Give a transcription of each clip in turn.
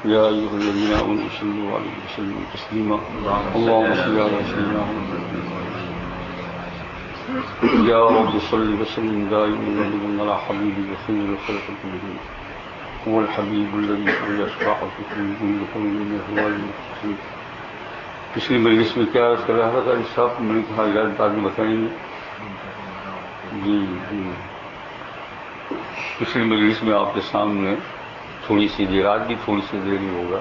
يا أيها الذين آمنوا صلوا عليه وسلموا تسليما اللهم صل على سيدنا محمد يا رب صل وسلم دائما على حبيبك خير الخلق كلهم هو الحبيب الذي يشفع في كل قول من أهوال المختصين. پچھلی مجلس میں کیا عرض کر رہا تھا صاحب؟ میں نے کہا یاد بعد میں بتائیں گے. جی پچھلی مجلس میں آپ کے سامنے تھوڑی سی دیر، آج بھی تھوڑی سی دیر ہی ہوگا،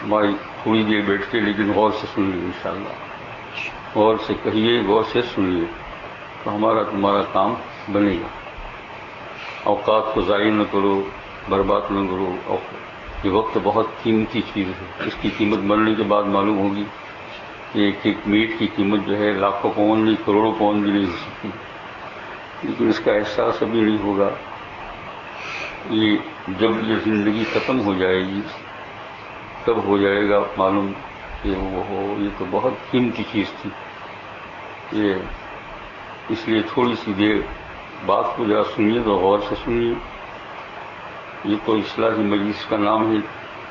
بھائی تھوڑی دیر بیٹھ کے لیکن غور سے سنیے انشاءاللہ، غور سے کہیے، غور سے سنیے تو ہمارا تمہارا کام بنے گا. اوقات کو ضائع نہ کرو، برباد نہ کرو. یہ وقت بہت قیمتی چیز ہے، اس کی قیمت بننے کے بعد معلوم ہوگی کہ ایک ایک منٹ کی قیمت جو ہے لاکھوں پاؤنڈ نہیں، کروڑوں پاؤنڈ بھی نہیں ہو سکتی، لیکن اس کا احساس ابھی نہیں ہوگا. یہ جب یہ زندگی ختم ہو جائے گی تب ہو جائے گا معلوم کہ یہ تو بہت قیمتی چیز تھی. یہ اس لیے تھوڑی سی دیر بات کو ذرا سنیے تو غور سے سنیے. یہ تو اصلاحی مجلس کا نام ہے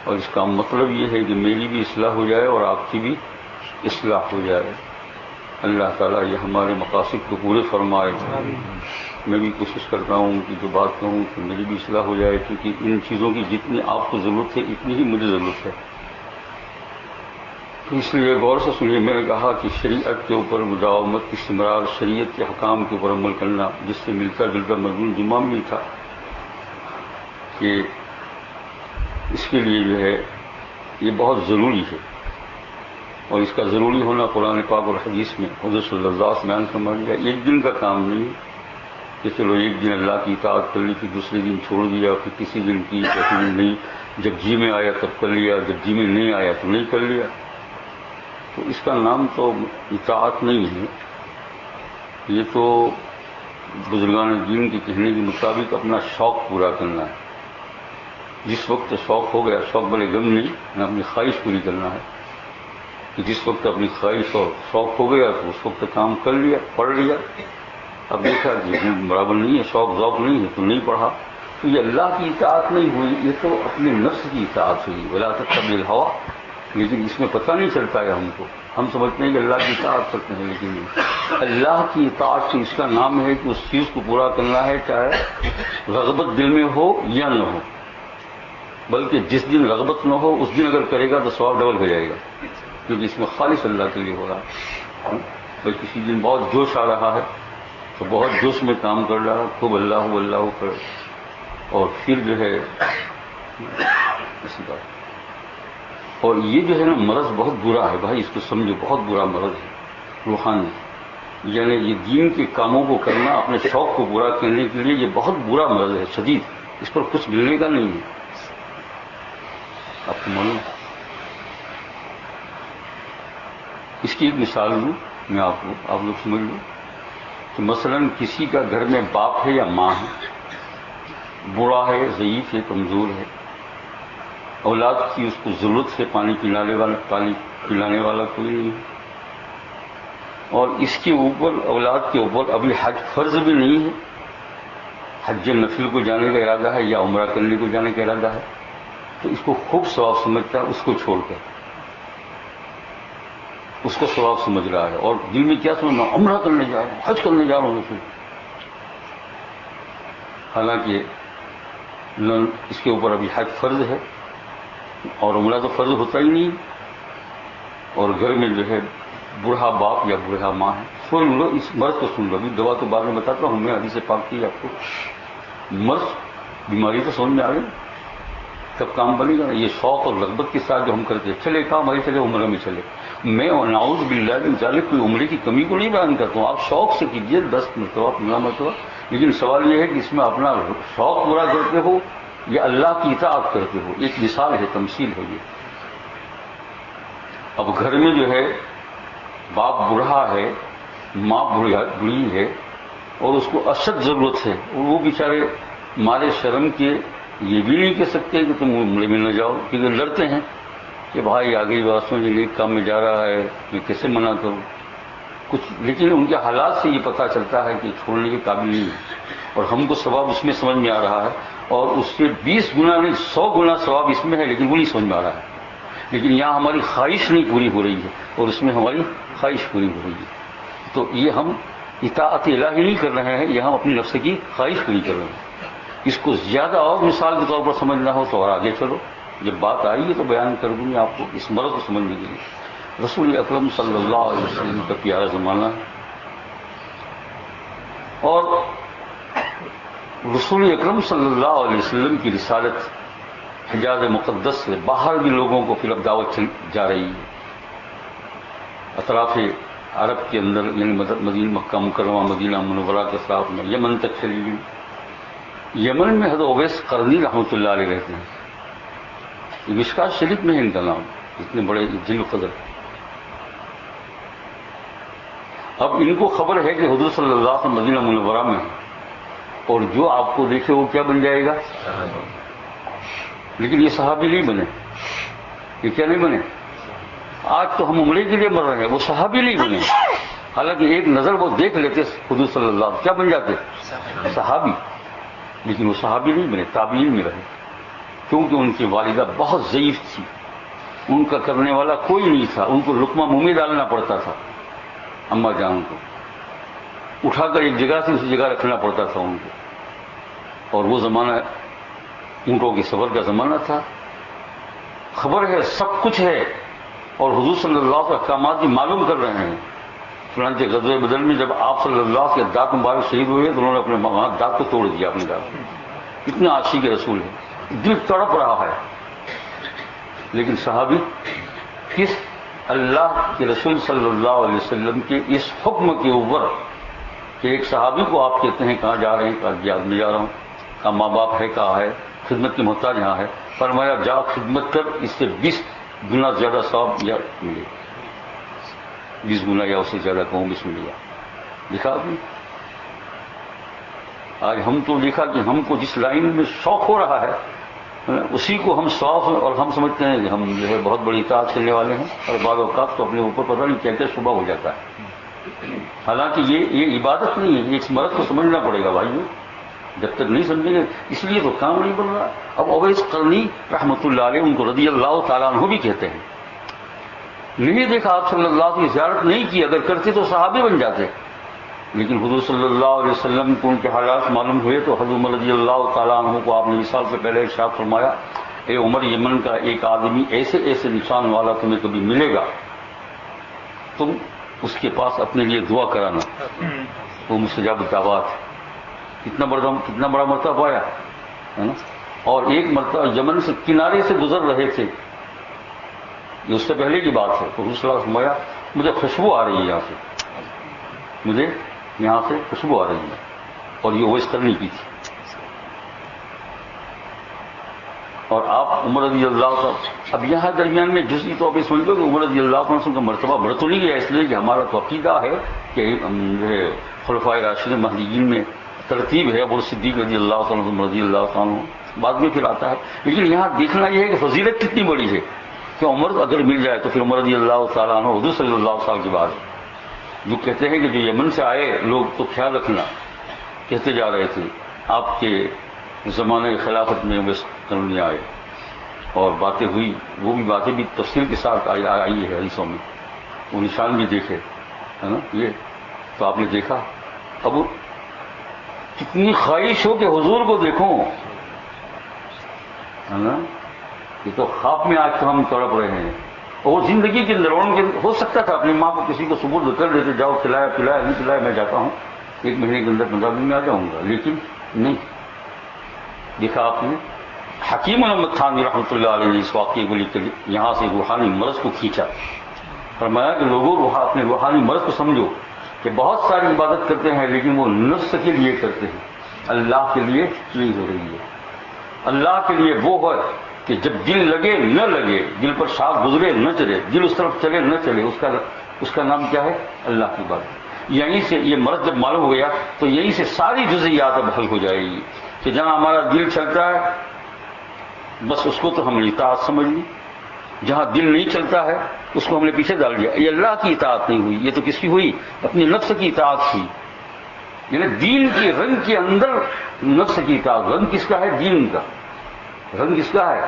اور اس کا مطلب یہ ہے کہ میری بھی اصلاح ہو جائے اور آپ کی بھی اصلاح ہو جائے. اللہ تعالیٰ یہ ہمارے مقاصد کو پورے فرمائے. میں بھی کوشش کرتا ہوں کہ جو بات کہوں کہ میری بھی اصلاح ہو جائے، کیونکہ ان چیزوں کی جتنی آپ کو ضرورت ہے اتنی ہی مجھے ضرورت ہے. تو اس لیے غور سے سنیے. میں نے کہا کہ شریعت کے اوپر مداومت، استمرار، شریعت کے حکام کے اوپر عمل کرنا، جس سے ملتا جلتا مضمون جمعہ میں تھا کہ اس کے لیے جو ہے یہ بہت ضروری ہے، اور اس کا ضروری ہونا قرآن پاک اور حدیث میں حضرت صلی اللہ علیہ وسلم بیان فرما دیا. ایک دن کا کام نہیں کہ چلو ایک دن اللہ کی اطاعت کر لی پھر دوسرے دن چھوڑ دیا، پھر کسی دن کی نہیں، جب جی میں آیا تب کر لیا، جب جی میں نہیں آیا تو نہیں کر لیا. تو اس کا نام تو اطاعت نہیں ہے. یہ تو بزرگان دین کے کہنے کے مطابق اپنا شوق پورا کرنا ہے. جس وقت شوق ہو گیا، شوق بڑے غم نہیں، اپنی خواہش پوری کرنا ہے. کہ جس وقت اپنی خواہش اور شوق ہو گیا تو اس وقت کام کر لیا، پڑھ لیا. اب دیکھا کہ برابر نہیں ہے، شوق ذوق نہیں ہے تو نہیں پڑھا. تو یہ اللہ کی اطاعت نہیں ہوئی، یہ تو اپنے نفس کی اطاعت ہوئی. ولا تتبع الہویٰ. لیکن اس میں پتہ نہیں چلتا ہے ہم کو. ہم سمجھتے ہیں کہ اللہ کی اطاعت کرتے ہیں، لیکن اللہ کی اطاعت سے اس کا نام ہے کہ اس چیز کو پورا کرنا ہے، چاہے رغبت دل میں ہو یا نہ ہو. بلکہ جس دن رغبت نہ ہو اس دن اگر کرے گا تو ثواب ڈبل ہو جائے گا، کیونکہ اس میں خالص اللہ کے لیے ہو رہا ہے. بھائی کسی دن بہت جوش آ رہا ہے تو بہت جوش میں کام کر رہا ہے، خوب اللہ اللہ کر، اور پھر جو ہے اسی بات. اور یہ جو ہے نا مرض بہت برا ہے بھائی، اس کو سمجھو، بہت برا مرض ہے روحانی. یعنی یہ دین کے کاموں کو کرنا اپنے شوق کو پورا کرنے کے لیے یہ بہت برا مرض ہے، شدید. اس پر کچھ ملنے کا نہیں ہے. آپ کو معلوم، اس کی ایک مثال دوں میں آپ کو، آپ لوگ سمجھ لو کہ مثلا کسی کا گھر میں باپ ہے یا ماں ہے، بوڑھا ہے، ضعیف ہے، کمزور ہے، اولاد کی اس کو ضرورت ہے، پانی پلانے والا کوئی نہیں، اور اس کے اوپر اولاد کے اوپر ابھی حج فرض بھی نہیں ہے، حج نفل کو جانے کا ارادہ ہے یا عمرہ کرنے کو جانے کا ارادہ ہے، تو اس کو خوب ثواب سمجھتا ہے، اس کو چھوڑ کر اس کو ثواب سمجھ رہا ہے، اور دل میں کیا سمجھ رہا ہوں، عمرہ کرنے جا رہا ہوں، حج کرنے جا رہا ہوں. حالانکہ اس کے اوپر ابھی حج فرض ہے اور عمرہ تو فرض ہوتا ہی نہیں. اور گھر میں جو ہے بوڑھا باپ یا بوڑھا ماں ہے. سن لو اس مرض کو، سن لو. ابھی دوا تو بعد میں بتاتا ہوں میں، حدیث پاک کی آپ کو. مرض بیماری تو سمجھ میں آ گئی، کب کام بنے گا. یہ شوق اور رغبت کے ساتھ جو ہم کرتے ہیں، چلے کام آئے، چلے عمرہ میں چلے. میں نعوذ باللہ من ذالک کوئی عمرے کی کمی کو نہیں بیان کرتا ہوں. آپ شوق سے کیجیے 10 مرتبہ 15 مرتبہ، لیکن سوال یہ ہے کہ اس میں اپنا شوق پورا کرتے ہو یا اللہ کی اطاعت کرتے ہو. ایک مثال ہے، تمثیل ہے یہ. اب گھر میں جو ہے باپ بوڑھا ہے، ماں بوڑھی ہے، اور اس کو اشد ضرورت ہے، اور وہ بیچارے مارے شرم کے یہ بھی نہیں کہہ سکتے کہ تم عمرے میں نہ جاؤ، کیونکہ لڑتے ہیں کہ بھائی آگے بات سمجھ نیک کام میں جا رہا ہے، میں کیسے منع کروں کچھ. لیکن ان کے حالات سے یہ پتہ چلتا ہے کہ چھوڑنے کے قابل نہیں ہے، اور ہم کو ثواب اس میں سمجھ میں آ رہا ہے. اور اس سے 20 گنا نہیں 100 گنا ثواب اس میں ہے، لیکن وہ نہیں سمجھ میں آ رہا ہے. لیکن یہاں ہماری خواہش نہیں پوری ہو رہی ہے اور اس میں ہماری خواہش پوری ہو رہی ہے. تو یہ ہم اطاعت الہی نہیں کر رہے ہیں، یہاں ہم اپنی نفس کی خواہش پوری کر رہے ہیں. اس کو زیادہ اور مثال کے طور پر سمجھنا ہو تو اور آگے چلو، جب بات آئی ہے تو بیان کر دوں گی آپ کو اس مرض کو سمجھنے کے لیے. رسول اکرم صلی اللہ علیہ وسلم کا پیارا زمانہ ہے، اور رسول اکرم صلی اللہ علیہ وسلم کی رسالت حجاز مقدس سے باہر بھی لوگوں کو پھر اب دعوت جا رہی ہے. اطراف عرب کے اندر یعنی مدینہ مکہ مکرمہ مدینہ منورہ کے ساتھ میں یمن تک چلی گئی. یمن میں حضرت اویس قرنی رحمۃ اللہ علیہ رہتے ہیں. یہ مشکات شریف میں ہے ان کا نام، اتنے بڑے ذل قدر. اب ان کو خبر ہے کہ حضور صلی اللہ علیہ وسلم مدینہ منورہ میں ہے، اور جو آپ کو دیکھے وہ کیا بن جائے گا. لیکن یہ صحابی نہیں بنے. یہ کیا نہیں بنے؟ آج تو ہم عمرے کے لیے مر رہے ہیں، وہ صحابی نہیں بنے. حالانکہ ایک نظر وہ دیکھ لیتے حضور صلی اللہ علیہ وسلم، کیا بن جاتے؟ صحابی. لیکن وہ صحابی نہیں بنے، تابعین میں رہے، کیونکہ ان کی والدہ بہت ضعیف تھی، ان کا کرنے والا کوئی نہیں تھا. ان کو لقمہ منہ میں ڈالنا پڑتا تھا. اماں جان کو اٹھا کر ایک جگہ سے اسی جگہ رکھنا پڑتا تھا ان کو. اور وہ زمانہ اونٹوں کے سفر کا زمانہ تھا. خبر ہے، سب کچھ ہے، اور حضور صلی اللہ علیہ وسلم احکامات بھی معلوم کر رہے ہیں. چنانچہ غزوہ بدر میں جب آپ صلی اللہ علیہ وسلم کے دانت مبارک شہید ہوئے تو انہوں نے اپنے دانت کو توڑ دیا. اپنے دانت اتنے عاشق کے رسول ہیں، دل تڑپ رہا ہے. لیکن صحابی کس اللہ کے رسول صلی اللہ علیہ وسلم کے اس حکم کے اوپر کہ ایک صحابی کو آپ کہتے ہیں کہاں جا رہے ہیں، کہاں جہاد میں جا رہا ہوں، کہاں ماں باپ ہے، کہاں ہے، خدمت کی محتاج یہاں ہے. فرمایا جا خدمت کر، اس سے 20 گنا زیادہ ثواب یا ملے. 20 گنا یا اس سے زیادہ کہوں 20 ملے. دیکھا آپ نے؟ آج ہم تو دیکھا کہ ہم کو جس لائن میں شوق ہو رہا ہے اسی کو ہم شوق اور ہم سمجھتے ہیں کہ ہم جو ہے بہت بڑی اطاعت کرنے والے ہیں، اور بعض اوقات تو اپنے اوپر پتہ نہیں کیا کیا شبہ ہو جاتا ہے. حالانکہ یہ عبادت نہیں ہے. اس مرض کو سمجھنا پڑے گا بھائیو، جب تک نہیں سمجھیں گے اس لیے تو کام نہیں بن رہا. اب اویس قرنی رحمۃ اللہ علیہ، ان کو رضی اللہ تعالیٰ عنہ بھی کہتے ہیں، نہیں دیکھا آپ صلی اللہ علیہ وسلم کی زیارت نہیں کی، اگر کرتے تو صحابی بن جاتے. لیکن حضور صلی اللہ علیہ وسلم کو ان کے حالات معلوم ہوئے تو حضرت عمر رضی اللہ تعالیٰ عنہ کو آپ نے 20 سال سے پہلے ارشاد فرمایا، اے عمر، یمن کا ایک آدمی ایسے ایسے نشان والا تمہیں کبھی ملے گا، تم اس کے پاس اپنے لیے دعا کرانا، وہ مستجاب الدعوات. کتنا بڑا مرتبہ پایا ہے نا. اور ایک مرتبہ یمن سے کنارے سے گزر رہے تھے، یہ اس سے پہلے کی بات ہے، تو حضور صلی اللہ علیہ وسلم فرمایا مجھے خوشبو آ رہی ہے یہاں سے، مجھے یہاں سے خوشبو آ رہی ہے. اور یہ اویس قرنی کی تھی. اور آپ عمر رضی اللہ تعالیٰ، اب یہاں درمیان میں جزئی طور پہ سمجھ لو کہ عمر رضی اللہ عنہ کا مرتبہ بڑھ تو نہیں گیا، اس لیے کہ ہمارا تو عقیدہ ہے کہ جو ہے خلفائے راشدین مہدیین میں ترتیب ہے، ابو صدیق رضی اللہ تعالیٰ عنہ، رضی اللہ تعالیٰ عنہ بعد میں پھر آتا ہے. لیکن یہاں دیکھنا یہ ہے کہ فضیلت کتنی بڑی ہے کہ عمر اگر مل جائے تو پھر عمر رضی اللہ تعالیٰ عنہ حضور صلی اللہ علیہ وسلم کے بعد. جو کہتے ہیں کہ جو یمن سے آئے لوگ تو خیال رکھنا کہتے جا رہے تھے آپ کے زمانے خلافت میں اویس قرنی آئے، اور باتیں ہوئی، وہ بھی باتیں بھی تفصیل کے ساتھ آئی ہے حدیثوں میں، وہ نشان بھی دیکھے ہے نا. یہ تو آپ نے دیکھا. اب کتنی خواہش ہو کہ حضور کو دیکھوں ہے نا. یہ تو خواب میں آج تو ہم تڑپ رہے ہیں. اور زندگی کے اندر ہو سکتا تھا اپنی ماں کو کسی کو سپرد کر دیتے، جاؤ کھلایا پلایا نہیں کھلایا میں جاتا ہوں، 1 مہینے کے اندر 15 دن میں آ جاؤں گا. لیکن نہیں دیکھا آپ نے. حکیم محمد خان رحمۃ اللہ علیہ نے اس واقعے کو لے کر یہاں سے روحانی مرض کو کھینچا. فرمایا کہ لوگوں اپنے روحانی مرض کو سمجھو کہ بہت ساری عبادت کرتے ہیں لیکن وہ نفس کے لیے کرتے ہیں، اللہ کے لیے نہیں ہو رہی ہے. اللہ کے لیے وہ ہے کہ جب دل لگے نہ لگے، دل پر شاخ گزرے نہ چلے، دل اس طرف چلے نہ چلے، اس کا نام کیا ہے؟ اللہ کی بات. یہیں سے یہ مرض جب معلوم ہو گیا تو یہیں سے ساری جزئیات اب حل ہو جائے گی کہ جہاں ہمارا دل چلتا ہے بس اس کو تو ہم نے اطاعت سمجھ لی، جہاں دل نہیں چلتا ہے اس کو ہم نے پیچھے ڈال دیا. یہ اللہ کی اطاعت نہیں ہوئی، یہ تو کس کی ہوئی؟ اپنے نفس کی اطاعت ہوئی. یعنی دین کی رنگ کے اندر نفس کی اطاعت. رنگ کس کا ہے؟ دین کا. رنگ کس کا ہے؟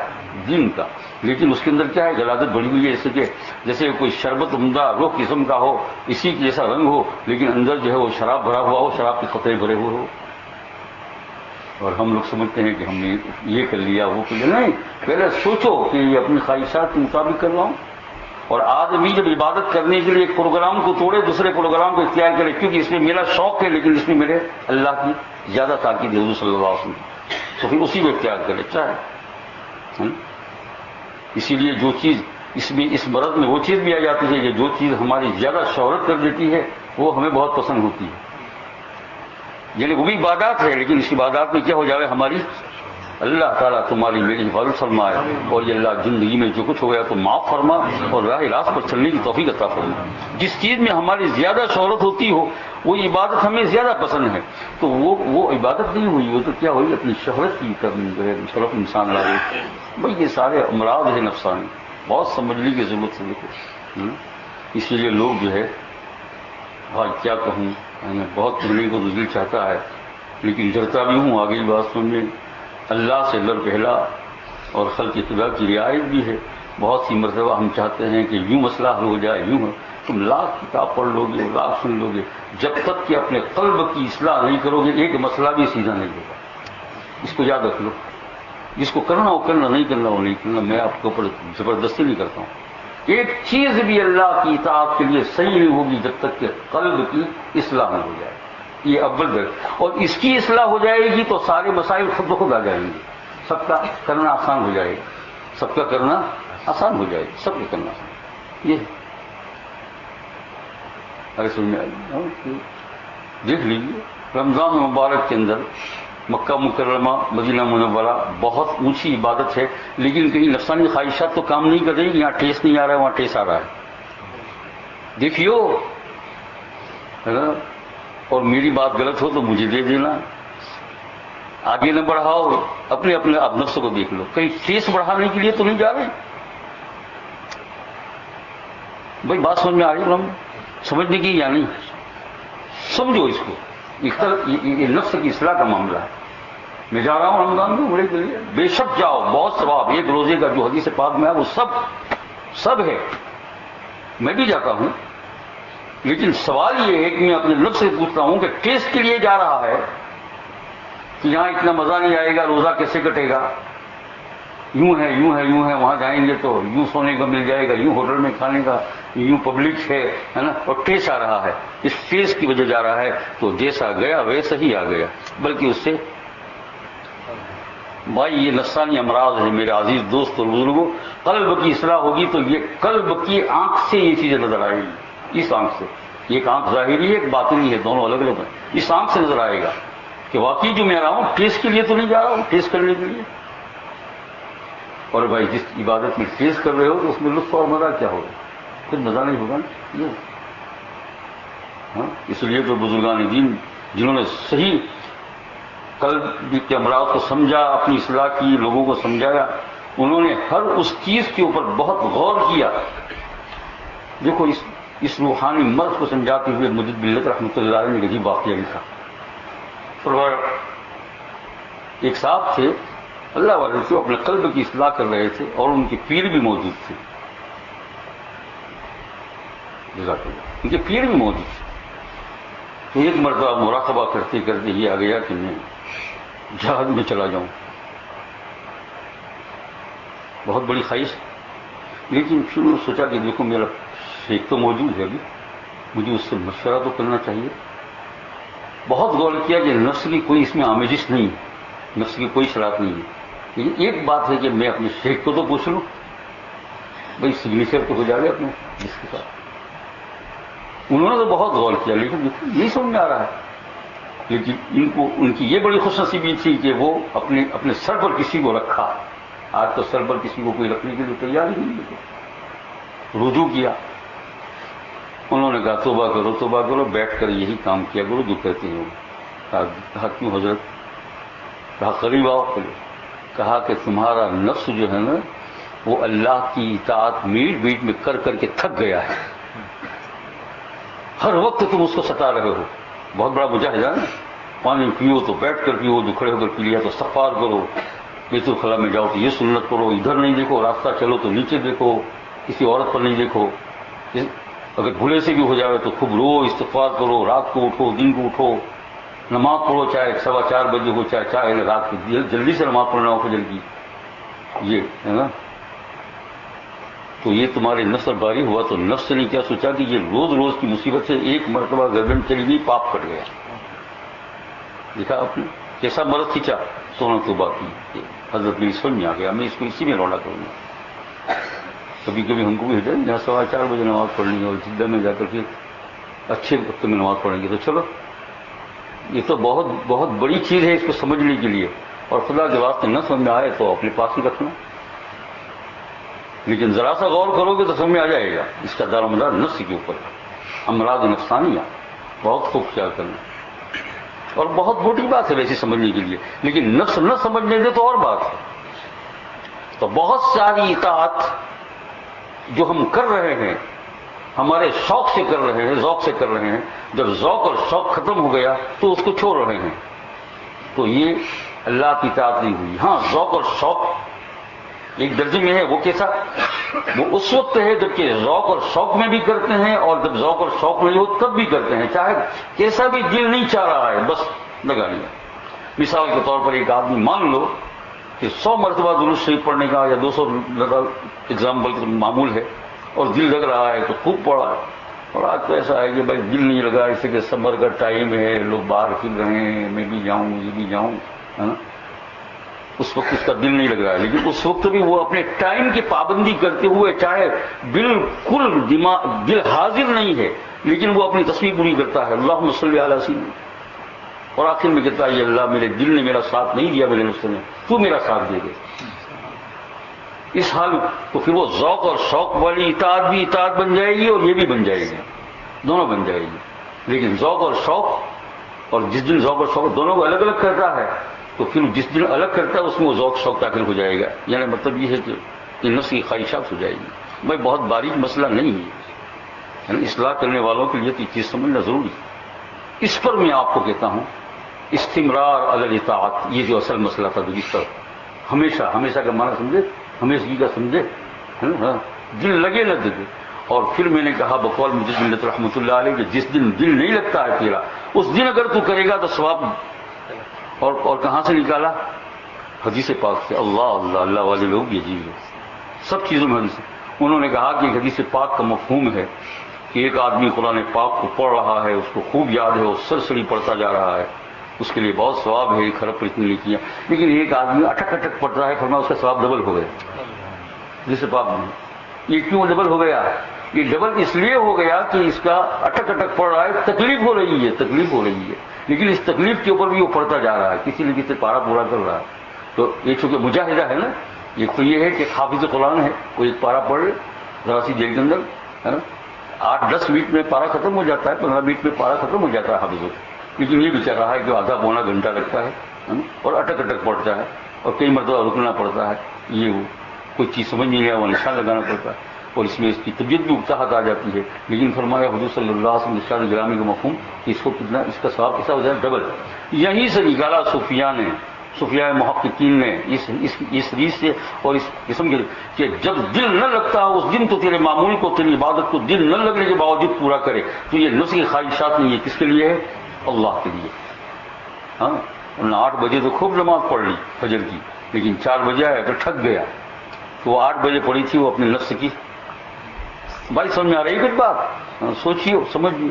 دین کا. لیکن اس کے اندر کیا ہے؟ غلاظت بڑی ہوئی ہے. جیسے کوئی شربت عمدہ روح قسم کا ہو، اسی جیسا رنگ ہو، لیکن اندر جو ہے وہ شراب بھرا ہوا ہو، شراب کے قطرے بھرے ہوئے ہو. اور ہم لوگ سمجھتے ہیں کہ ہم نے یہ کر لیا وہ کر لیا. نہیں، پہلے سوچو کہ یہ اپنی خواہشات کے مطابق کر رہا ہوں. اور آدمی جب عبادت کرنے کے لیے ایک پروگرام کو توڑے دوسرے پروگرام کو اختیار کرے، کیونکہ اس میں میرا شوق ہے لیکن اس میں میرے اللہ کی زیادہ تاکید ہے، حضور صلی اللہ علیہ وسلم، تو پھر اسی کو اختیار کرے. چاہے اسی لیے جو چیز اس مرض میں وہ چیز بھی آ جاتی ہے کہ جو چیز ہماری زیادہ شہرت کر دیتی ہے وہ ہمیں بہت پسند ہوتی ہے. یعنی وہ بھی عبادات ہے، لیکن اس عبادات میں کیا ہو جائے ہماری اللہ تعالیٰ تمہاری میری حفاظت فرمائے، اور یہ اللہ زندگی میں جو کچھ ہو گیا تو معاف فرما اور راہ راست پر چلنے کی توفیق عطا فرما. جس چیز میں ہماری زیادہ شہرت ہوتی ہو وہ عبادت ہمیں زیادہ پسند ہے، تو وہ عبادت نہیں ہوئی، وہ تو کیا ہوئی؟ اپنی شہرت کی طرف انسان لا گئی. بھائی یہ سارے امراض ہیں نفسانی، بہت سمجھنے کی ضرورت ہے. اسی لیے لوگ جو ہے بھائی کیا کہوں، میں بہت کرنے کو تو دل چاہتا ہے لیکن ڈرتا بھی ہوں. آگے بات سننے، اللہ سے ڈر پہلا اور خلق اتباع کی رعایت بھی ہے. بہت سی مرتبہ ہم چاہتے ہیں کہ یوں مسئلہ حل ہو جائے، یوں ہے. تم لاکھ کتاب پڑھ لو گے، لاکھ سن لو گے، جب تک کہ اپنے قلب کی اصلاح نہیں کرو گے ایک مسئلہ بھی سیدھا نہیں ہوگا. اس کو یاد رکھ لو. جس کو کرنا وہ کرنا، نہیں کرنا وہ نہیں کرنا. میں آپ کے اوپر زبردستی نہیں کرتا ہوں. ایک چیز بھی اللہ کی اطاعت کے لیے صحیح نہیں ہوگی جب تک کہ قلب کی اصلاح نہ ہو جائے. یہ اول در، اور اس کی اصلاح ہو جائے گی تو سارے مسائل خود بخود آ جائیں گے. سب کا کرنا آسان ہو جائے گا، سب کا کرنا آسان ہو جائے گا، سب کا کرنا آسان. یہ اگر سمجھ میں آئی دیکھ لیجیے رمضان مبارک کے اندر مکہ مکرمہ مدینہ منورہ بہت اونچی عبادت ہے، لیکن کہیں نفسانی خواہشات تو کام نہیں کر رہی. یہاں ٹیسٹ نہیں آ رہا ہے، وہاں ٹیسٹ آ رہا ہے. دیکھیو ہے نا. اور میری بات غلط ہو تو مجھے دے دینا، آگے نہ بڑھاؤ. اپنے اب نفس کو دیکھ لو، کہیں ٹیسٹ بڑھانے کے لیے تو نہیں جا رہے. بھائی بات سمجھ میں آ رہی ہے؟ ہم سمجھنے کی یا نہیں؟ سمجھو اس کو. یہ نفس کی اصلاح کا معاملہ ہے. میں جا رہا ہوں رمضان کے عمرے کے لیے، بے شک جاؤ، بہت ثواب. ایک روزے کا جو حدیث پاک میں ہے وہ سب ہے. میں بھی جاتا ہوں، لیکن سوال یہ ہے کہ میں اپنے نفس سے پوچھتا ہوں کہ ٹیسٹ کے لیے جا رہا ہے کہ یہاں اتنا مزہ نہیں آئے گا، روزہ کیسے کٹے گا، یوں ہے یوں ہے یوں ہے، وہاں جائیں گے تو یوں سونے کا مل جائے گا، یوں ہوٹل میں کھانے کا، یوں پبلک ہے نا. اور ٹیسٹ آ رہا ہے، اس ٹیسٹ کی وجہ جا رہا ہے تو جیسا گیا ویسا ہی آ گیا. بلکہ اس سے بھائی یہ نفسانی امراض ہے میرے عزیز دوست اور بزرگوں. قلب کی اصلاح ہوگی تو یہ قلب کی آنکھ سے یہ چیزیں نظر آئیں گی. اس آنکھ سے، ایک آنکھ ظاہری ہے ایک باطنی ہے، دونوں الگ الگ ہیں. اس آنکھ سے نظر آئے گا کہ واقعی جو میں آ رہا ہوں ٹیسٹ کے لیے تو نہیں جا رہا ہوں، ٹیسٹ کرنے کے لیے. اور بھائی جس عبادت میں ٹیسٹ کر رہے ہو تو اس میں لطف اور مزہ کیا ہوگا؟ پھر مزہ نہیں ہوگا نا. اس لیے تو بزرگان دین جنہوں نے صحیح قلب کے امراض کو سمجھا، اپنی اصلاح کی، لوگوں کو سمجھایا، انہوں نے ہر اس چیز کے اوپر بہت غور کیا. دیکھو اس روحانی مرض کو سمجھاتے ہوئے مجد ملت رحمۃ اللہ علیہ نے عجیب واقعہ لکھا. ایک صاحب تھے اللہ والے سے، اپنے قلب کی اصلاح کر رہے تھے اور ان کے پیر بھی موجود تھے. ان کے پیر بھی موجود تھے. تو ایک مرتبہ مراقبہ کرتے کرتے یہ آ گیا کہ میں جہاد میں چلا جاؤں. بہت بڑی خواہش، لیکن پھر انہوں نے سوچا کہ دیکھو میرا شیخ تو موجود ہے، ابھی مجھے اس سے مشورہ تو کرنا چاہیے. بہت غور کیا کہ نفس کی کوئی اس میں آمیزش نہیں ہے، نفس کی کوئی شرارت نہیں ہے. لیکن ایک بات ہے کہ میں اپنے شیخ کو تو پوچھ لوں، بھائی سگنیچر تو ہو جائے اپنے جس کے ساتھ. انہوں نے تو بہت غور کیا لیکن نہیں سمجھ میں آ رہا ہے. لیکن ان کی یہ بڑی خوش نصیبی تھی کہ وہ اپنے سر پر کسی کو رکھا. آج تو سر پر کسی کو کوئی رکھنے کے لیے تیار ہی نہیں ہے. رجوع کیا. انہوں نے کہا توبہ کرو، بیٹھ کر یہی کام کیا کرو جو کہتے ہیں. کہا کیوں حضرت؟ کہا قریب آؤ. کہا کہ تمہارا نفس جو ہے نا وہ اللہ کی اطاعت میٹ بیٹ میں کر کر کے تھک گیا ہے. ہر وقت تم اس کو ستا رہے ہو. بہت بڑا مجاہدہ ہے نا. پانی پیو تو بیٹھ کر پیو، جو کھڑے ہو کر پی لیا تو استغفار کرو، بیت الخلاء میں جاؤ تو یہ سنت کرو، ادھر نہیں دیکھو، راستہ چلو تو نیچے دیکھو، کسی عورت پر نہیں دیکھو. اگر بھولے سے بھی ہو جائے تو خوب رو، استغفار کرو، رات کو اٹھو، دن کو اٹھو، نماز پڑھو، چاہے 4:15 بجے ہو، چاہے رات کو جلدی سے نماز پڑھنا ہو فجر کی. یہ ہے نا. تو یہ تمہارے نفس پر باری ہوا تو نفس نے کیا سوچا کہ یہ روز روز کی مصیبت سے ایک مرتبہ گردن چلی گئی، پاپ کٹ گیا. دیکھا آپ نے کیسا مرض کھینچا، سونا توبہ کی. حضرت میری سمجھ میں آ گیا، میں اس کو اسی میں رونا کروں گا. کبھی کبھی ہم کو بھی ہوتا ہے جہاں 4:15 بجے نماز پڑھنی ہے اور جدہ میں جا کر پھر اچھے وقت میں نماز پڑھیں گے، تو چلو یہ تو بہت بہت بڑی چیز ہے اس کو سمجھنے کے لیے. اور خدا کے واسطے نہ سمجھ میں آئے تو اپنے پاس ہی رکھنا، لیکن ذرا سا غور کرو گے تو سمجھ میں آ جائے گا. اس کا دار و مدار نفس کے اوپر ہے. امراض نفسانیہ بہت خوب خیال کرنا، اور بہت موٹی بات ہے ویسے سمجھنے کے لیے، لیکن نفس نہ سمجھنے دے تو اور بات ہے. تو بہت ساری اطاعت جو ہم کر رہے ہیں ہمارے شوق سے کر رہے ہیں، ذوق سے کر رہے ہیں، جب ذوق اور شوق ختم ہو گیا تو اس کو چھوڑ رہے ہیں، تو یہ اللہ کی اطاعت نہیں ہوئی. ہاں ذوق اور شوق ایک درجے میں ہے. وہ کیسا؟ وہ اس وقت ہے جب کہ ذوق اور شوق میں بھی کرتے ہیں، اور جب ذوق اور شوق نہیں ہو تب بھی کرتے ہیں، چاہے کیسا بھی دل نہیں چاہ رہا ہے، بس لگا لیا. مثال کے طور پر ایک آدمی مان لو کہ 100 مرتبہ درود شریف پڑھنے کا یا 200 ایگزامپل معمول ہے، اور دل لگ رہا ہے تو خوب پڑھا ہے. اور آج تو ایسا ہے کہ بھائی دل نہیں لگا، اس کہ سمر کا ٹائم ہے، لوگ باہر پھر رہے ہیں، میں بھی جاؤں یہ بھی جاؤں، ہے نا. اس وقت اس کا دل نہیں لگ رہا ہے، لیکن اس وقت بھی وہ اپنے ٹائم کی پابندی کرتے ہوئے، چاہے بالکل دل حاضر نہیں ہے لیکن وہ اپنی تسبیح پوری کرتا ہے، اللہم صلی علی سیدنا. اور آخر میں کہتا ہے یہ اللہ میرے دل نے میرا ساتھ نہیں دیا، میرے نفس نے، تو میرا ساتھ دے دے. اس حال میں تو پھر وہ ذوق اور شوق والی اطاعت بھی اطاعت بن جائے گی، اور یہ بھی بن جائے گی، دونوں بن جائے گی. لیکن ذوق اور شوق، اور جس دن ذوق اور شوق دونوں کو الگ الگ کرتا ہے تو پھر جس دن الگ کرتا ہے اس میں وہ ذوق شوق داخل ہو جائے گا. یعنی مطلب یہ ہے کہ نفس کی خواہشات ہو جائے گی. بھائی بہت باریک مسئلہ نہیں ہے، یعنی اصلاح کرنے والوں کے لیے تو یہ چیز سمجھنا ضروری ہے. اس پر میں آپ کو کہتا ہوں استمرار علی الاطاعت، یہ جو اصل مسئلہ تھا گزشتہ، ہمیشہ ہمیشہ کا معنی سمجھے، ہمیشگی کا سمجھے، دل لگے نہ دے. اور پھر میں نے کہا بقول مجد ملت رحمۃ اللہ علیہ کہ جس دن دل نہیں لگتا ہے تیرا، اس دن اگر تو کرے گا تو ثواب. اور کہاں سے نکالا؟ حدیث پاک سے. اللہ اللہ اللہ والے لوگ یہ چیز سب چیزوں میں حدیث. انہوں نے کہا کہ حدیث پاک کا مفہوم ہے کہ ایک آدمی قرآن پاک کو پڑھ رہا ہے، اس کو خوب یاد ہے، وہ سرسری پڑھتا جا رہا ہے، اس کے لیے بہت ثواب ہے، 1 ارب پر اتنی نیکیاں. لیکن ایک آدمی اٹک اٹک پڑھ رہا ہے، فرمایا اس کا ثواب ڈبل ہو گیا. جیسے پاک میں یہ کیوں ڈبل ہو گیا؟ یہ ڈبل اس لیے ہو گیا کہ اس کا اٹک اٹک پڑھ رہا ہے، تکلیف ہو رہی ہے، تکلیف ہو رہی ہے، لیکن اس تکلیف کے اوپر بھی وہ پڑھتا جا رہا ہے، کسی نہ کسی پارا پورا کر رہا ہے. تو یہ چونکہ مجاہدہ ہے نا، یہ تو یہ ہے کہ حافظ قرآن ہے، کوئی ایک پارا پڑھ ذرا سی دیر کے اندر، ہے نا، 8-10 منٹ میں پارا ختم ہو جاتا ہے، 15 منٹ میں پارا ختم ہو جاتا ہے حافظ. لیکن یہ بچہ رہا ہے کہ آدھا پونا گھنٹہ لگتا ہے اور اٹک اٹک پڑتا ہے، اور کئی مرتبہ رکنا پڑتا ہے. یہ وہ کوئی چیز سمجھ نہیں ہے، وہ نشان لگانا پڑتا ہے، اور اس میں اس کی طبیعت بھی اکتاحت آ جاتی ہے. لیکن فرمایا حضور صلی اللہ علیہ وسلم ارشاد گرامی کا مفہوم کہ اس کو کتنا، اس کا ثواب کیسا ہو جائے؟ ڈبل. یہیں سے نکالا صوفیاء محققین نے اس ریز سے اور اس قسم کے کہ جب دل نہ لگتا اس دن تو تیرے معمول کو، تیری عبادت کو دل نہ لگنے کے باوجود پورا کرے. تو یہ نفس کی خواہشات نہیں ہے، کس کے لیے ہے؟ اللہ کے لیے. ہاں 8 بجے تو خوب نماز پڑھ لی فجر کی، لیکن 4 بجے آیا تو تھک گیا. تو وہ 8 بجے پڑھی تھی وہ اپنے نفس کی. بھائی سمجھ میں آ رہی ہے کچھ بات؟ سوچیے، سمجھیے.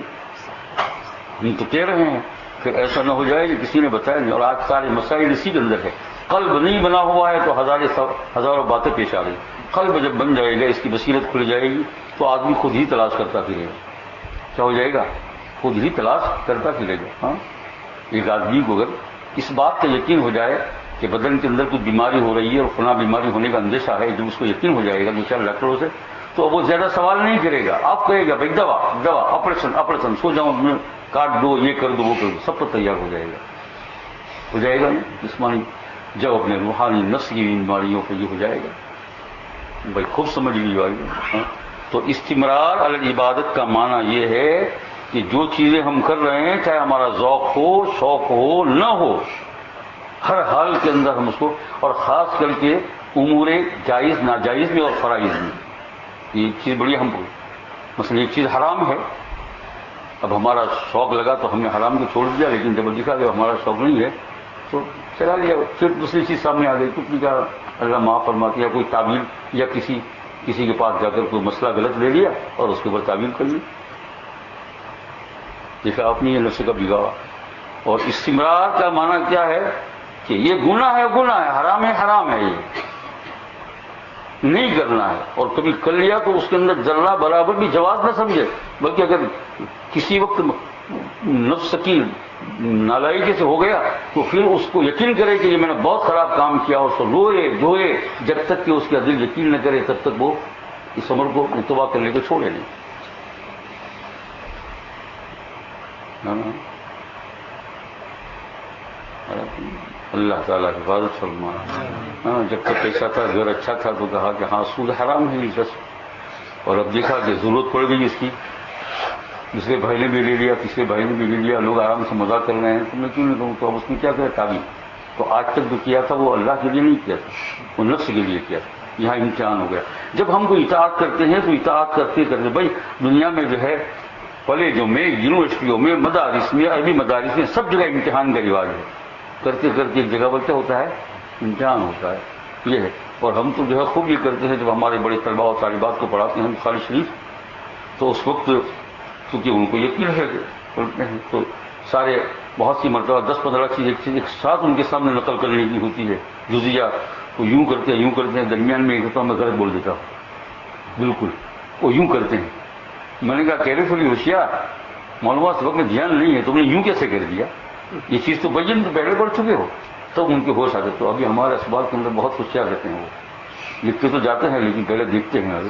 ہم تو کہہ رہے ہیں پھر ایسا نہ ہو جائے کہ کسی نے بتایا نہیں. اور آج سارے مسائل اسی کے اندر ہے. قلب نہیں بنا ہوا ہے تو ہزاروں باتیں پیش آ رہی. قلب جب بن جائے گا، اس کی بصیرت کھل جائے گی تو آدمی خود ہی تلاش کرتا پھرے گا. کیا ہو جائے گا؟ خود ہی تلاش کرتا پھرے گا. ہاں ایک آدمی کو اگر اس بات کا یقین ہو جائے کہ بدن کے اندر کچھ بیماری ہو رہی ہے اور فلاں بیماری ہونے کا اندیشہ ہے، جب اس کو یقین ہو جائے گا 2-4 ڈاکٹروں سے، تو وہ زیادہ سوال نہیں کرے گا. آپ کہے گا بھائی دوا آپریشن سو جاؤں، کاٹ دو، یہ کر دو، وہ کر دو، سب پر تیار ہو جائے گا. ہو جائے گا نہیں جسمانی، جب اپنے روحانی نفس کی بیماریوں پہ یہ ہو جائے گا. بھائی خوب سمجھ لیجیے. تو استمرار علی عبادت کا معنی یہ ہے کہ جو چیزیں ہم کر رہے ہیں چاہے ہمارا ذوق ہو، شوق ہو، نہ ہو، ہر حال کے اندر ہم اس کو، اور خاص کر کے امور جائز ناجائز میں اور فرائض میں، یہ چیز بڑی ہم کو، مثلا ایک چیز حرام ہے، اب ہمارا شوق لگا تو ہم نے حرام کو چھوڑ دیا، لیکن جب دیکھا کہ ہمارا شوق نہیں ہے تو چلا لیا، پھر دوسری چیز سامنے آ گئی، کچھ نہیں کہا اللہ معاف فرماتی، یا کوئی تعبیر یا کسی کے پاس جا کر کوئی مسئلہ غلط لے لیا اور اس کے اوپر تعبیر کر لی، دیکھا اپنی یہ نفس کا بگاڑا۔ اور استمرار کا معنی کیا ہے کہ یہ گناہ ہے، گناہ ہے، حرام ہے، حرام ہے، یہ نہیں کرنا ہے، اور کبھی کر لیا تو اس کے اندر ذرہ برابر بھی جواز نہ سمجھے، بلکہ اگر کسی وقت نفس کی نالائقی سے ہو گیا تو پھر اس کو یقین کرے کہ یہ میں نے بہت خراب کام کیا، اور اس کو روئے دھوئے، جب تک کہ اس کا دل یقین نہ کرے تب تک وہ اس عمر کو انتباہ کرنے کو چھوڑے نہیں۔ اللہ تعالیٰ حفاظت فرمائے۔ جب تک پیسہ تھا، گھر اچھا تھا تو کہا کہ ہاں سود حرام ہے انٹرسٹ، اور اب دیکھا کہ ضرورت پڑ گئی اس کی، دوسرے بھائی نے بھی لے لیا، تیسرے بھائی نے بھی لے لیا، لوگ آرام سے مزاق کر رہے ہیں، تم نے کیوں نہیں کہوں؟ تو اب اس نے کیا کیا تعبیر، تو آج تک جو کیا تھا وہ اللہ کے لیے نہیں کیا تھا، وہ نفس کے لیے کیا تھا، یہاں امتحان ہو گیا۔ جب ہم کو اطاعت کرتے ہیں تو اطاعت کرتے کرتے، بھائی دنیا میں جو ہے کالجوں میں، یونیورسٹیوں میں، مدارس میں، عربی مدارس میں، سب جگہ امتحان کا رواج ہے، کرتے کرتے ایک جگہ پر کیا ہوتا ہے، امتحان ہوتا ہے، یہ ہے۔ اور ہم تو جو ہے خوب یہ کرتے ہیں، جب ہمارے بڑے طلباء اور طالبات کو پڑھاتے ہیں بخاری شریف، تو اس وقت کیونکہ ان کو یقین ہے پڑھتے ہیں تو سارے بہت سی مرتبہ 10-15 چیز ایک ساتھ ان کے سامنے نقل کرنے کی ہوتی ہے، جزیہ وہ یوں کرتے ہیں، درمیان میں ایک تو میں غلط بول دیتا ہوں، بالکل وہ یوں کرتے ہیں، میں نے کہا کیئرفلی ہوشیار، معلومات اس وقت میں دھیان نہیں ہے، تم نے یوں کیسے کر دیا، یہ چیز تو بجن تو پہلے پڑھ چکے ہو، تب ان کے ہوش آتے۔ تو ابھی ہمارے اسباب کے اندر بہت ہوشیار رہتے ہیں، وہ لکھتے تو جاتے ہیں لیکن پہلے دیکھتے ہیں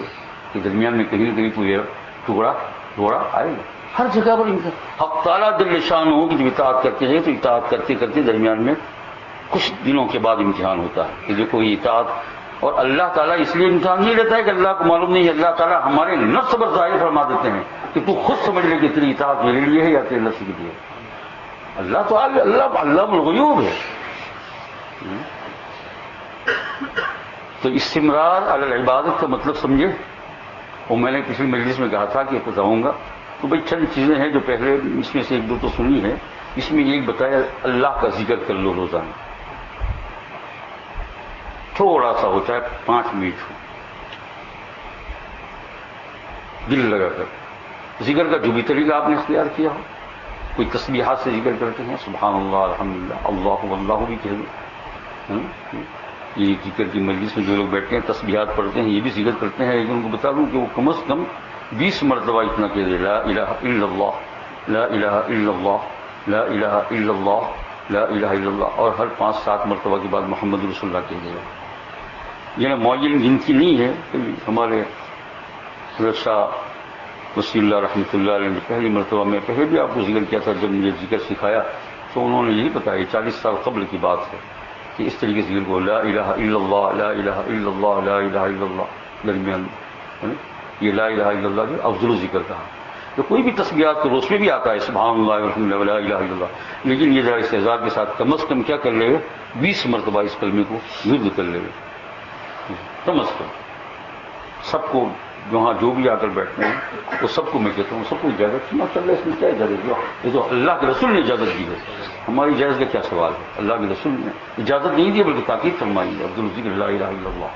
کہ درمیان میں کہیں نہ کہیں کوئی ٹکڑا آئے گا، ہر جگہ پر حق تعالیٰ دل نشان ہو کہ جب اطاعت کرتے ہیں تو اطاعت کرتے کرتے درمیان میں کچھ دنوں کے بعد امتحان ہوتا ہے کہ دیکھو یہ اطاعت، اور اللہ تعالیٰ اس لیے امتحان نہیں لیتا ہے کہ اللہ کو معلوم نہیں ہے، اللہ تعالیٰ ہمارے نفس پر ظاہر فرما دیتے ہیں کہ تو خود سمجھ لے کہ تیری اطاعت میرے لیے ہے یا تیرے نفس کے لیے۔ اللہ تو اللہ الغیوب ہے۔ تو استمرار علی العبادت کا مطلب سمجھے، اور میں نے پچھلی مجلس میں کہا تھا کہ بتاؤں گا، تو بھائی چند چیزیں ہیں جو پہلے اس میں سے ایک دو تو سنی ہے، اس میں ایک بتایا اللہ کا ذکر کر لو روزانہ، تھوڑا سا ہو چاہے 5 منٹ ہو، دل لگا کر ذکر کا جو بھی طریقہ آپ نے اختیار کیا ہو، کوئی تسبیحات سے ذکر کرتے ہیں، سبحان اللہ، الحمدللہ، اللہ اللہ بھی کہہ دو، یہ ذکر کی مجلس میں جو لوگ بیٹھتے ہیں تسبیحات پڑھتے ہیں یہ بھی ذکر کرتے ہیں، لیکن ان کو بتا دوں کہ وہ کم از کم 20 مرتبہ اتنا کہہ دے، لا الہ الا اللہ، لا الہ الا اللہ، لا الہ الا اللہ، لا الہ الا اللہ، اور ہر 5-7 مرتبہ کے بعد محمد رسول اللہ کہہ دے گا۔ یہ معین گنتی نہیں ہے، ہمارے حضرت شاہ وسیع اللہ رحمۃ اللہ علیہ نے پہلی مرتبہ، میں پہلے بھی آپ کو ذکر کیا تھا جب مجھے ذکر سکھایا تو انہوں نے یہی بتایا، 40 سال قبل کی بات ہے، کہ اس طریقے سے ذکر کو لا الہ الا اللہ، لا الہ الا اللہ، لا الہ الا اللہ، درمیان یہ لا الہ الا اللہ جو افضل ذکر کہا۔ تو کوئی بھی تسبیحات تو اس میں بھی آتا ہے سبحان اللہ والحمدللہ لا الہ الا اللہ، لیکن یہ ذرا استعزاز کے ساتھ کم از کم کیا کر لے گا، 20 مرتبہ اس کلمے کو ورد کر لے گا، کم از کم۔ سب کو وہاں جو بھی آ کر بیٹھتے ہیں وہ سب کو میں کہتا ہوں، سب کو اجازت کی، ماشاء اللہ اس میں کیا اجازت دی، یہ تو اللہ کے رسول نے اجازت دی ہے، ہماری اجازت کا کیا سوال ہے، اللہ کے رسول نے اجازت نہیں دی بلکہ تاکید فرمائی ہے، عبد الذکر لا الہ الا اللہ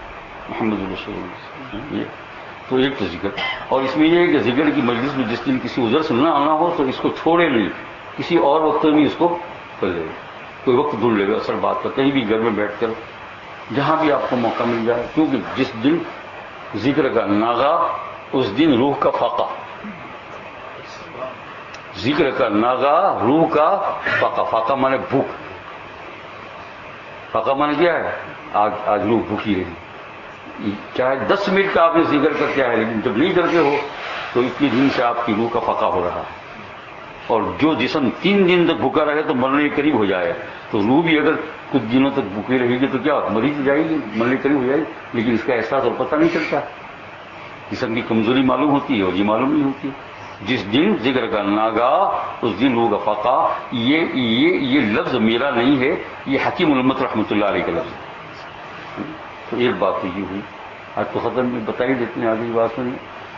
محمد رسول اللہ۔ یہ تو ایک تو ذکر، اور اس میں یہ ہے کہ ذکر کی مجلس میں جس دن کسی عذر سے نہ آنا ہو تو اس کو چھوڑے نہیں، کسی اور وقت میں اس کو کر لے گا، کوئی وقت ڈھونڈ لے گا، اصل بات کا کہیں بھی گھر میں بیٹھ کر جہاں بھی آپ کو موقع مل جائے، کیونکہ جس دن ذکر کا ناغا اس دن روح کا فاقہ، ذکر کا ناغا روح کا فاقہ، فاقہ مانے بھوک، فاقہ مانے کیا ہے، آج روح بھوکی رہی، چاہے 10 منٹ کا آپ نے ذکر کر کیا ہے، لیکن جب نہیں کرتے ہو تو اتنی دن سے آپ کی روح کا فاقہ ہو رہا ہے، اور جو جسم 3 دن تک بھوکا رہے تو مرنے کے قریب ہو جائے، تو روح بھی اگر کچھ دنوں تک بھوکی رہے گی تو کیا مریض جائے گی، مرنے کے قریب ہو جائے گی، لیکن اس کا احساس اور پتہ نہیں چلتا، جسم کی کمزوری معلوم ہوتی ہے اور یہ معلوم نہیں ہوتی، جس دن ذکر کا ناگاہ اس دن ہوگا فقا. یہ لفظ میرا نہیں ہے، یہ حکیم الامت رحمۃ اللہ علیہ کا لفظ ہے. تو ایک بات تو یہ ہوئی، آج تو ختم بھی بتا ہی دیتے ہیں، آگے کی بات سنیں.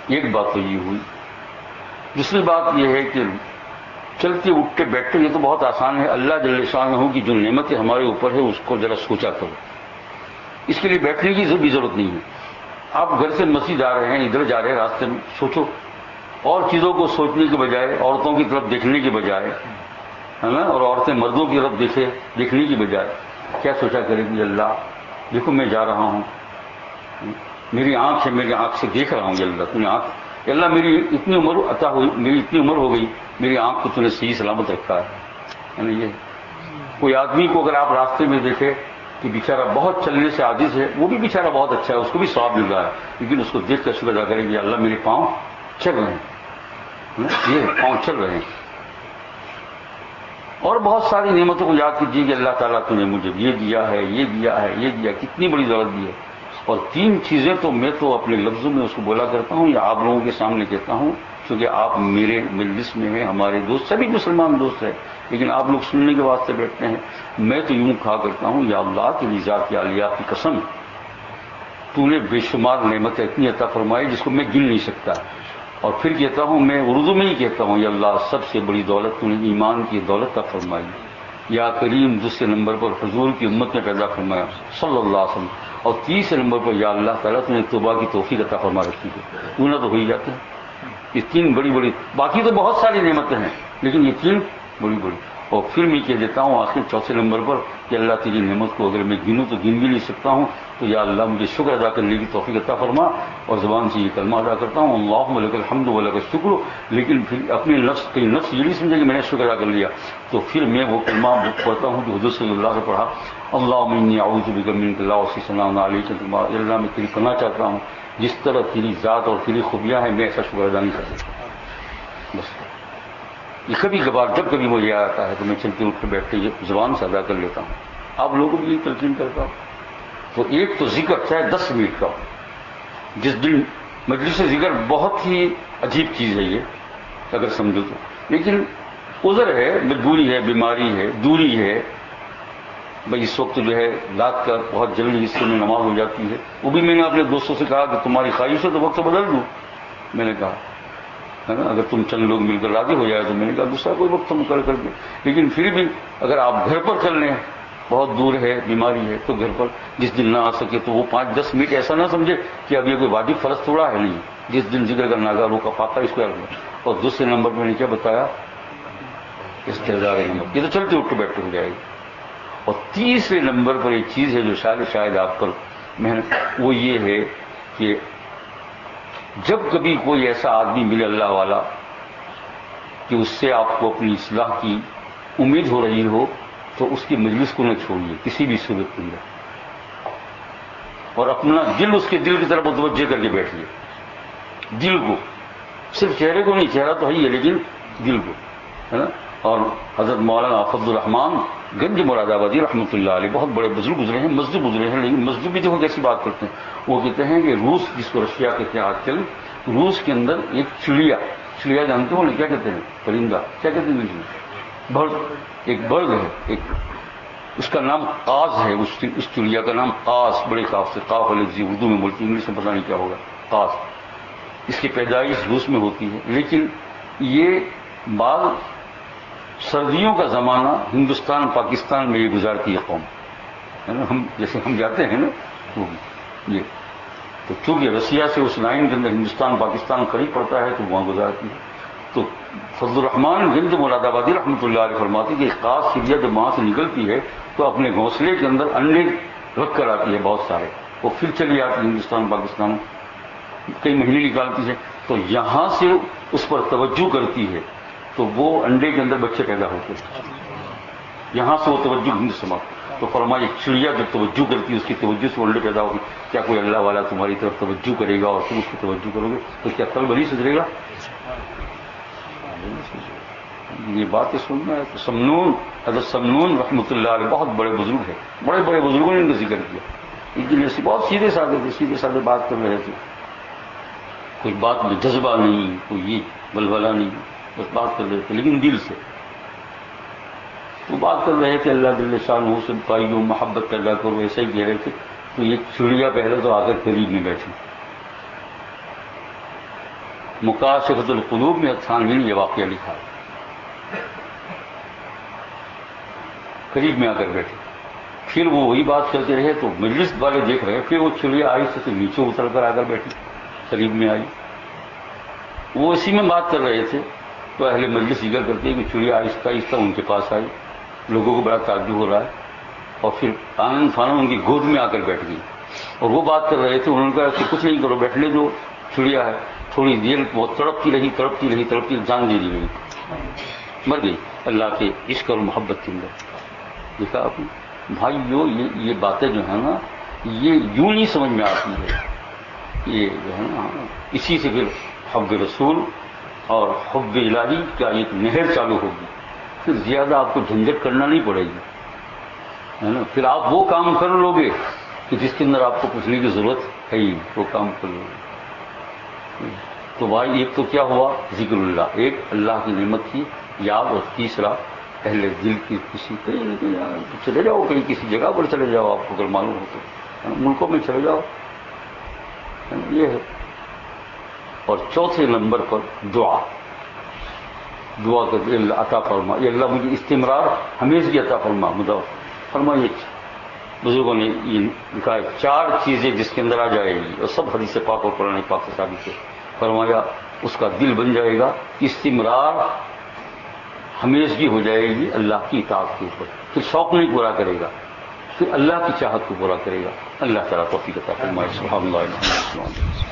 ایک بات تو یہ ہوئی. دوسری بات یہ ہے کہ چلتے اٹھتے بیٹھتے یہ تو بہت آسان ہے. اللہ جل شانہ کی جو نعمتیں ہمارے اوپر ہے اس کو ذرا سوچا کرو. اس کے لیے بیٹھنے کی بھی ضرورت نہیں ہے. آپ گھر سے مسجد آ رہے ہیں، ادھر جا رہے ہیں، راستے میں سوچو، اور چیزوں کو سوچنے کے بجائے، عورتوں کی طرف دیکھنے کے بجائے، ہے نا، اور عورتیں مردوں کی طرف دیکھنے کی بجائے کیا سوچا کرے گی، اللہ دیکھو میں جا رہا ہوں، میری آنکھ ہے، میری آنکھ سے دیکھ رہا ہوں. اللہ تم نے آنکھ، اللہ میری اتنی عمر عطا ہوئی، میری اتنی عمر ہو گئی، میری آنکھ کو تم نے صحیح سلامت رکھا ہے نا. یہ کوئی آدمی کو اگر آپ راستے میں دیکھے کہ بیچارہ بہت چلنے سے عاجز ہے، وہ بھی بیچارہ بہت اچھا ہے، اس کو بھی ثواب مل رہا ہے، لیکن اس کو دیکھ کر شکر ادا کریں گے اللہ میرے پاؤں چل رہے ہیں، یہ پاؤں چل رہے ہیں. اور بہت ساری نعمتوں کو یاد کیجیے کہ اللہ تعالیٰ تم نے مجھے یہ دیا ہے، یہ دیا ہے، یہ دیا، کتنی بڑی دولت دی ہے. اور تین چیزیں تو میں تو اپنے لفظوں میں اس کو بولا کرتا ہوں یا آپ لوگوں کے سامنے کہتا ہوں، کیونکہ آپ میرے مجلس میں ہیں، ہمارے دوست، سبھی مسلمان دوست ہیں، لیکن آپ لوگ سننے کے واسطے بیٹھتے ہیں. میں تو یوں کہا کرتا ہوں، یا اللہ تیری ذات عالیہ کی قسم، تو نے بے شمار نعمتیں اتنی عطا فرمائی جس کو میں گن نہیں سکتا. اور پھر کہتا ہوں، میں اردو میں ہی کہتا ہوں، یا اللہ سب سے بڑی دولت تو نے ایمان کی دولت عطا فرمائی. یا کریم دوسرے نمبر پر حضور کی امت میں پیدا فرمایا صلی اللہ علیہ وسلم. اور تیسرے نمبر پر یا اللہ تعالیٰ تو نے توبہ کی توفیق عطا فرما رکھی ہے. تو ہو ہی جاتے ہیں. یہ تین بڑی بڑی، باقی تو بہت ساری نعمتیں ہیں لیکن یہ تین بڑی بڑی. اور پھر میں کہہ دیتا ہوں آخر چوتھے نمبر پر کہ اللہ تیری نعمت کو اگر میں گنوں تو گن بھی نہیں سکتا ہوں، تو یا اللہ مجھے شکر ادا کرنے کی توفیق عطا فرما. اور زبان سے یہ کلمہ ادا کرتا ہوں، اللہم لک الحمد و لک الشکر. لیکن پھر اپنے نفس یہ نہیں سمجھے کہ میں نے شکر ادا کر لیا، تو پھر میں وہ کلمہ پڑھتا ہوں جو حضور صلی اللہ سے پڑھا، اللہم انی اعوذ بک منک لا احصی ثناء علیک انت. اللہ میں تیری پناہ چاہتا ہوں، جس طرح تیری ذات اور تیری خوبیاں ہیں میں ایسا شکر ادا نہیں کر سکتا. بس یہ کبھی کبھار جب کبھی مجھے آتا ہے تو میں چلتے اٹھ کے بیٹھتے یہ زبان سے ادا کر لیتا ہوں. آپ لوگوں کو بھی یہ تلقین کرتا ہوں. تو ایک تو ذکر چاہے 10 منٹ کا، جس دن مجلس ذکر بہت ہی عجیب چیز ہے یہ اگر سمجھو تو، لیکن عذر ہے، مجبوری ہے، بیماری ہے، دوری ہے. بھائی اس وقت جو ہے رات کا بہت جلدی حصے میں نماز ہو جاتی ہے. وہ بھی میں نے اپنے دوستوں سے کہا کہ تمہاری خواہش ہے تو وقت بدل دوں. میں نے کہا ہے نا، اگر تم چند لوگ مل کر راضی ہو جائے تو میں نے کہا دوسرا کوئی وقت مقرر کر دیں. لیکن پھر بھی اگر آپ گھر پر کر لیں، بہت دور ہے، بیماری ہے، تو گھر پر جس دن نہ آ سکے تو وہ 5-10 منٹ ایسا نہ سمجھے کہ اب یہ کوئی واجب فرض تھوڑا ہے، نہیں. جس دن ذکر کا ناگاہ کا فاقہ اس کو یاد رکھنا. اور دوسرے نمبر میں نے کیا بتایا، استعداد ہے، یہ تو چلتے اٹھ کے بیٹھتے ہو جائے گی. اور تیسرے نمبر پر ایک چیز ہے جو شاید آپ پر محنت، وہ یہ ہے کہ جب کبھی کوئی ایسا آدمی ملے اللہ والا کہ اس سے آپ کو اپنی اصلاح کی امید ہو رہی ہو، تو اس کی مجلس کو نہ چھوڑیے کسی بھی صورت میں، اور اپنا دل اس کے دل کی طرف متوجہ کر کے بیٹھیے. دل کو، صرف چہرے کو نہیں، چہرہ تو ہے ہی ہے لیکن دل کو، ہے نا. اور حضرت مولانا فضل الرحمان گنج مراد آبادی رحمۃ اللہ علیہ بہت بڑے بزرگ گزرے ہیں، مسجد گزرے ہیں، لیکن مسجد بھی دیکھو کیسی بات کرتے ہیں. وہ کہتے ہیں کہ روس، جس کو رشیا کہتے ہیں آج کل، روس کے اندر ایک چڑیا جانتے ہو نا، کیا کہتے ہیں پرندہ، کیا کہتے ہیں، برڈ، ایک برڈ ہے، ایک اس کا نام قاز ہے. اس چڑیا کا نام قاز، بڑے قاف سے، قاف الفظی اردو میں بولتی، انگلش میں پتہ نہیں کیا ہوگا، قاز. اس کی پیدائش روس میں ہوتی ہے. لیکن یہ بعض سردیوں کا زمانہ ہندوستان پاکستان میں یہ گزارتی ہے قوم، ہے نا. ہم جیسے ہم جاتے ہیں نا، وہ یہ تو چونکہ رسیا سے اس لائن کے اندر ہندوستان پاکستان قریب پڑتا ہے تو وہاں گزارتی ہے. تو فضل الرحمان گنج مراد آبادی رحمۃ اللہ علیہ فرماتے کہ خاص چڑیا جب وہاں سے نکلتی ہے تو اپنے گھونسلے کے اندر انڈے رکھ کر آتی ہے بہت سارے، وہ پھر چلی آتی ہے ہندوستان پاکستان، کئی مہینے نکالتی ہے. تو یہاں سے اس پر توجہ کرتی ہے تو وہ انڈے کے اندر بچے پیدا ہوتے ہیں، یہاں سے وہ توجہ ہند سماپت. تو فرمایا ایک چڑیا جب توجہ کرتی ہے، اس کی توجہ سے انڈے پیدا ہوگی. کیا کوئی اللہ والا تمہاری طرف توجہ کرے گا اور تم اس کی توجہ کرو گے تو کیا کل بھلی سدھرے گا؟ یہ باتیں سننا ہے. تو سمنون، حضرت سمنون رحمۃ اللہ علیہ بہت بڑے بزرگ ہیں، بڑے بڑے بزرگوں نے ان کا ذکر کیا. ایک دن ایسے بہت سیدھے سادے تھے، سیدھے سادے بات کر رہے تھے، کوئی بات میں جذبہ نہیں، کوئی یہ بلبلا نہیں، بس بات کر رہے تھے لیکن دل سے. وہ بات کر رہے تھے اللہ جل شانہ سے پائیو محبت پیدا کرو، ایسا ہی کہہ رہے تھے. تو یہ چڑیا پہلے تو آ کر قریب میں بیٹھی. مکاشفۃ القلوب میں تھانوی نے یہ واقعہ لکھا ہے. قریب میں آ کر بیٹھے. پھر وہ وہی بات کرتے رہے تو مجلس والے دیکھ رہے. پھر وہ چڑیا آہستہ سے نیچے اتر کر آ کر بیٹھی، قریب میں آئی. وہ اسی میں بات کر رہے تھے تو اہل مجلس ذکر کرتے ہیں کہ چڑیا آہستہ آہستہ ان کے پاس آئی. لوگوں کو بڑا تعجب ہو رہا ہے. اور پھر آنن فانن ان کی گود میں آ کر بیٹھ گئی. اور وہ بات کر رہے تھے. انہوں نے کہا کہ کچھ نہیں کرو، بیٹھنے دو، چڑیا ہے. تھوڑی دیر وہ تڑپتی رہی، جان دے دی گئی، مر گئی اللہ کے عشق اور محبت کے اندر. دیکھا آپ نے بھائیو، یہ باتیں جو ہے نا یہ یوں نہیں سمجھ میں آتی ہے. یہ جو ہے نا اسی سے پھر حب رسول اور حب الہی کا ایک نہر چالو ہوگی. پھر زیادہ آپ کو جھنجھٹ کرنا نہیں پڑے گی، ہے نا. پھر آپ وہ کام کر لو گے کہ جس کے اندر آپ کو پوچھنے کی ضرورت ہے ہی، وہ کام کر لو گے. تو بھائی ایک تو کیا ہوا ذکر اللہ، ایک اللہ کی نعمت کی یاد، اور تیسرا اہل دل کی خوشی. چلے جاؤ کہیں کسی جگہ پر چلے جاؤ، آپ کو اگر معلوم ہو تو ملکوں میں چلے جاؤ. یہ ہے. اور چوتھے نمبر پر دعا کر کے اللہ عطا فرما، یہ اللہ مجھے استمرار ہمیشہ عطا فرما. فرمائیے بزرگوں نے یہ لکھا ہے 4 چیزیں جس کے اندر آ جائے گی، اور سب حدیث پاک اور قرآن پاک سے ثابت ہے. فرمایا اس کا دل بن جائے گا، استمرار ہمیشگی ہو جائے گی اللہ کی اطاعت کے اوپر. پھر شوق نہیں پورا کرے گا، پھر اللہ کی چاہت کو پورا کرے گا. اللہ تعالیٰ توفیق عطا فرمائے. سبحان اللہ.